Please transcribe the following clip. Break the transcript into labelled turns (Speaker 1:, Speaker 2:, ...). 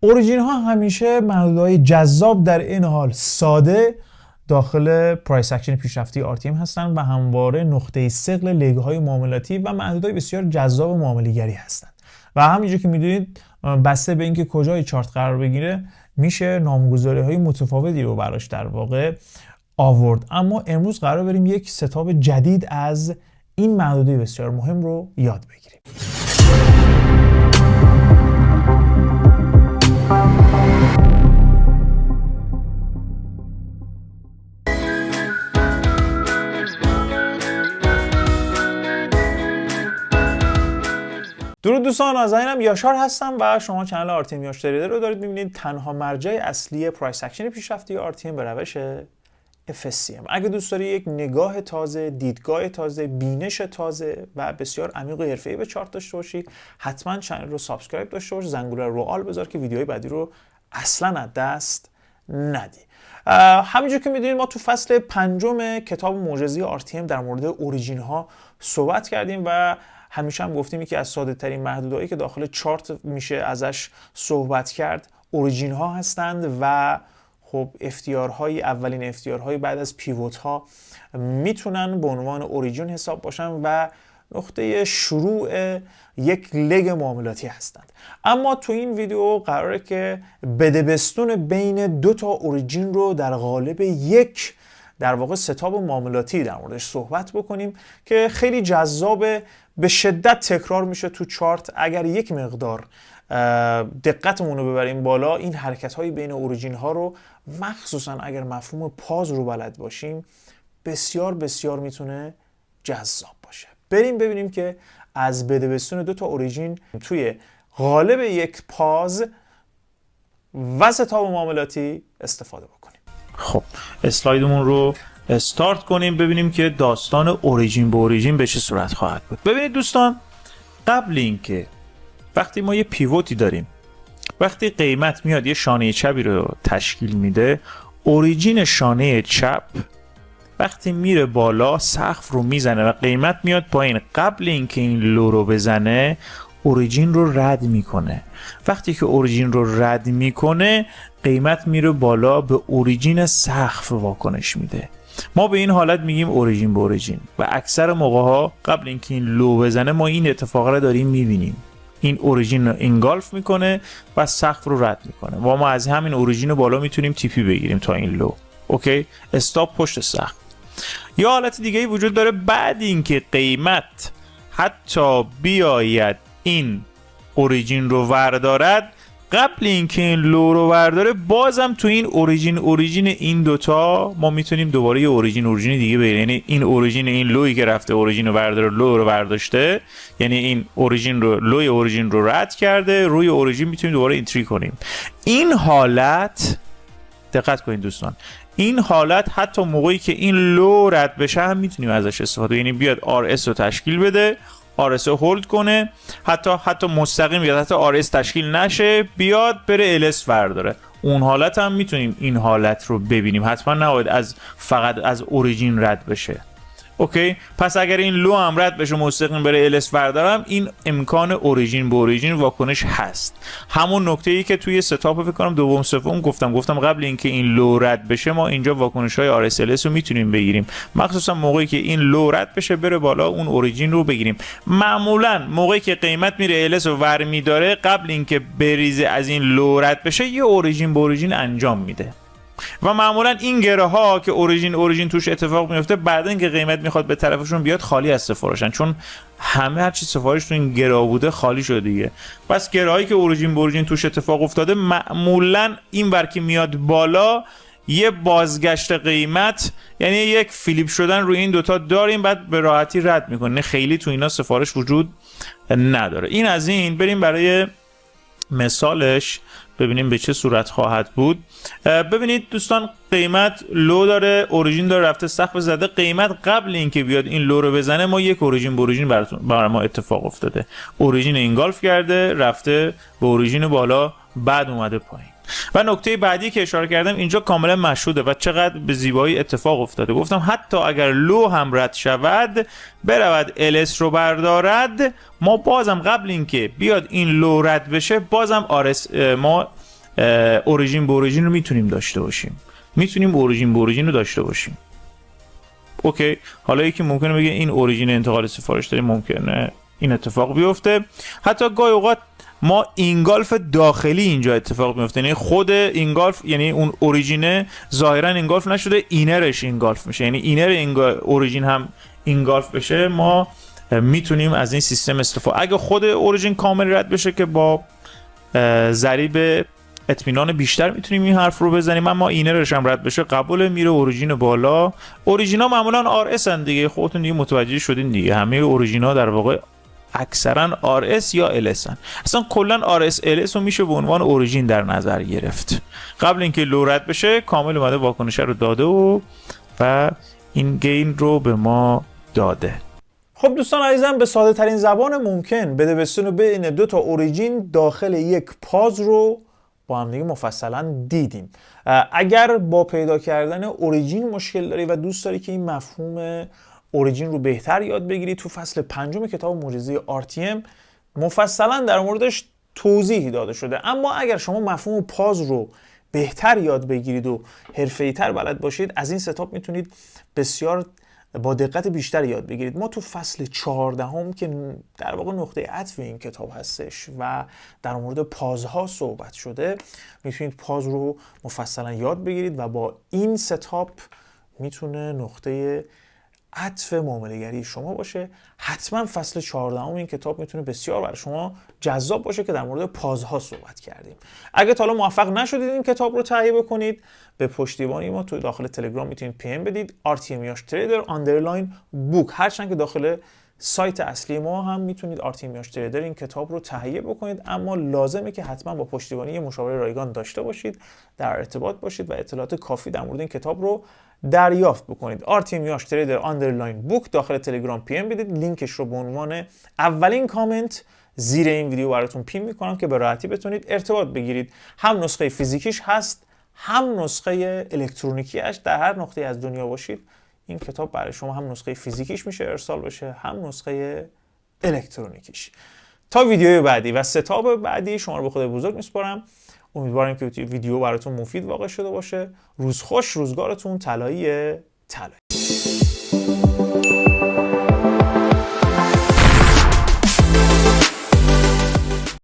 Speaker 1: اوریجین ها همیشه محدودهای جذاب در این حال ساده داخل پرایس اکشن پیشرفته RTM هستند و همواره نقطه ثقل لگه های معاملاتی و محدودهای بسیار جذاب معامله‌گری هستند و همینجور که میدونید بسته به اینکه کجای چارت قرار بگیره میشه نامگذاری های متفاوتی رو براش در واقع آورد. اما امروز قرار بریم یک ستاپ جدید از این محدوده بسیار مهم رو یاد بگیریم. درود دوستان، نازنینم یاشار هستم و شما کانال RTM یاش تریدر رو دارید می‌بینید. تنها مرجع اصلی پرایس اکشن پیشرفته RTM به روش FSCM. اگه دوست داری یک نگاه تازه، دیدگاه تازه، بینش تازه و بسیار عمیق و حرفه‌ای به چارت داشته باشی، حتما کانال رو سابسکرایب داشته باش، زنگوله رو آل بذار که ویدیوهای بعدی رو اصلا از دست ندی. همینجور که میدونید ما تو فصل 5 کتاب معجزه RTM در مورد اوریجین ها صحبت کردیم و همیشه هم گفتیم که از ساده ترین محدودهایی که داخل چارت میشه ازش صحبت کرد اوریجین ها هستند و خب اولین افتیارهای بعد از پیوت ها میتونن به عنوان اوریجین حساب باشن و نقطه شروع یک لگ معاملاتی هستند. اما تو این ویدیو قراره که بدبستون بین دو تا اوریجین رو در قالب یک در واقع ستاپ معاملاتی در موردش صحبت بکنیم که خیلی جذابه، به شدت تکرار میشه تو چارت. اگر یک مقدار دقتمون رو ببریم بالا، این حرکت های بین اوریجین ها رو مخصوصا اگر مفهوم پاز رو بلد باشیم بسیار بسیار میتونه جذاب باشه. بریم ببینیم که از بدبستون دو تا اوریجین توی قالب یک پاز و ستاپ معاملاتی استفاده بکنیم. خب اسلایدمون رو استارت کنیم ببینیم که داستان اوریجین به اوریجین به چه صورت خواهد بود. ببینید دوستان، قبل اینکه وقتی ما یه پیوتی داریم، وقتی قیمت میاد یه شانه چپی رو تشکیل میده، اوریجین شانه چپ وقتی میره بالا سقف رو میزنه و قیمت میاد پایین، قبل اینکه این لو رو بزنه اوریجین رو رد میکنه. وقتی که اوریجین رو رد میکنه قیمت میره بالا، به اوریجین سقف واکنش میده. ما به این حالت میگیم اوریجین به اوریجین و اکثر موقع ها قبل اینکه این لو بزنه ما این اتفاق رو داریم میبینیم. این اوریجین رو انگالف میکنه و سقف رو رد میکنه و ما از همین اوریجین بالا میتونیم تیپی بگیریم تا این لو. اوکی، استاپ پشت سقف. یا حالت دیگه ای وجود داره، بعد اینکه قیمت حتی بیاید این اوریجین رو وردارد، قبل اینکه این لو رو ورداره بازم تو این اوریجین این دوتا ما میتونیم دوباره یه اوریجین دیگه بگیریم. یعنی این اوریجین این لویی که رفته اوریجین رو ورداره، لو رو ورداشته، یعنی این لوی اوریجین رو رد کرده، روی اوریجین میتونیم دوباره اینتری کنیم. این حالت دقت کنید دوستان، این حالت حتی موقعی که این لو رد بشه هم میتونیم ازش استفاده، یعنی بیاد RS رو تشکیل بده، RS رو هولد کنه، حتی مستقیم بیاد، حتی RS تشکیل نشه بیاد بره LS ورداره. اون حالت هم میتونیم این حالت رو ببینیم، حتما نباید فقط از اوریجین رد بشه. اوکی، پس اگر این لو هم رد بشه مستقیم بره LS وردارم، این امکان اوریجین به اوریجین واکنش هست. همون نکته‌ای که توی ستاپ فکر کنم دوم سوم گفتم قبل اینکه این لو رد بشه ما اینجا واکنش‌های RS LS رو میتونیم بگیریم، مخصوصا موقعی که این لو رد بشه بره بالا اون اوریجین رو بگیریم. معمولا موقعی که قیمت میره LS رو ور میداره، قبل اینکه بریزه از این لو رد بشه یه اوریجین به اوریجین انجام میده و معمولا این گره ها که اوریجین توش اتفاق میفته، بعد اینکه قیمت میخواد به طرفشون بیاد خالی از سفارشن، چون همه هرچی سفارش تو این گره بوده خالی شده دیگه. پس گره هایی که اوریجین توش اتفاق افتاده معمولا این ور که میاد بالا یه بازگشت قیمت، یعنی یک فلیپ شدن روی این دوتا داریم، بعد به راحتی رد میکنه، خیلی تو اینا سفارش وجود نداره. این از این. بریم برای مثالش ببینیم به چه صورت خواهد بود. ببینید دوستان، قیمت لو داره، اوریجین داره رفته سقف زده، قیمت قبل اینکه بیاد این لو رو بزنه ما یک اوریجین به اوریجین برای ما اتفاق افتاده. اوریجین انگالف کرده رفته به اوریجین بالا، بعد اومده پایین. و نکته بعدی که اشاره کردم اینجا کاملا مشهوده و چقدر به زیبایی اتفاق افتاده. گفتم حتی اگر لو هم رد شود برود LS رو بردارد، ما بازم قبل اینکه بیاد این لو رد بشه بازم ما
Speaker 2: اوریجین به اوریجین رو میتونیم داشته باشیم، میتونیم اوریجین به اوریجین رو داشته باشیم. اوکی، حالا یکی ممکنه بگه این اوریجین انتقال سفارش داریم، ممکنه این اتفاق بیفته. حتی گاهی اوقات ما اینگالف داخلی اینجا اتفاق میفته، یعنی خود اینگالف، یعنی اون اوریجینه ظاهرا اینگالف نشده، اینرش اینگالف میشه، یعنی اینر اوریجین هم اینگالف بشه. ما میتونیم از این سیستم استفاده، اگه خود اوریجین کامل رد بشه که با ضریب اطمینان بیشتر میتونیم این حرف رو بزنیم، اما اینرش هم رد بشه قبول، میره اوریجین بالا. اوریجینا معمولا آر اس ان دیگه، خودتون دیگه متوجه شدین دیگه، همه اوریجینا در واقع اکثرا آر اس یا ال اس ان. اصلا کلا آر اس ال اس رو میشه به عنوان اوریجین در نظر گرفت. قبل اینکه لو رد بشه کامل اومده واکنش رو داده و این گین رو به ما داده.
Speaker 1: خب دوستان عزیزم، به ساده ترین زبان ممکن بدوستون بین دو تا اوریجین داخل یک پاز رو با هم دیگه مفصلا دیدیم. اگر با پیدا کردن اوریجین مشکل داری و دوست داری که این مفهوم اوریجین رو بهتر یاد بگیری، تو فصل 5 کتاب معجزه RTM مفصلا در موردش توضیح داده شده. اما اگر شما مفهوم پاز رو بهتر یاد بگیرید و حرفه‌ای‌تر بلد باشید، از این ستاپ میتونید بسیار با دقت بیشتر یاد بگیرید. ما تو فصل 14 که در واقع نقطه عطف این کتاب هستش و در مورد پازها صحبت شده، میتونید پاز رو مفصلا یاد بگیرید و با این ستاپ میتونه نقطه عطف معامله‌گری شما باشه. حتما فصل 14 این کتاب میتونه بسیار برای شما جذاب باشه که در مورد پازها صحبت کردیم. اگه تا حالا موفق نشدید این کتاب رو تهیه بکنید، به پشتیبانی ما تو داخل تلگرام میتونید پی ام بدید، RTMیاش تریدر _ بوک. هرچند که داخل سایت اصلی ما هم میتونید RTMیاش تریدر این کتاب رو تهیه بکنید، اما لازمه که حتما با پشتیبانی مشاور رایگان داشته باشید، در ارتباط باشید و اطلاعات کافی در مورد این کتاب رو دریافت بکنید. RTMیاش تریدر _ بوک داخل تلگرام پی ام بدید. لینکش رو به عنوان اولین کامنت زیر این ویدیو براتون پین میکنم که به راحتی بتونید ارتباط بگیرید. هم نسخه فیزیکیش هست، هم نسخه الکترونیکیش. در هر نقطه از دنیا باشید این کتاب برای شما هم نسخه فیزیکیش میشه ارسال بشه، هم نسخه الکترونیکیش. تا ویدیوی بعدی و ستاپ بعدی شما رو به خدای بزرگ میسپارم. امیدوارم که ویدیو براتون مفید واقع شده باشه. روز خوش، روزگارتون طلایی.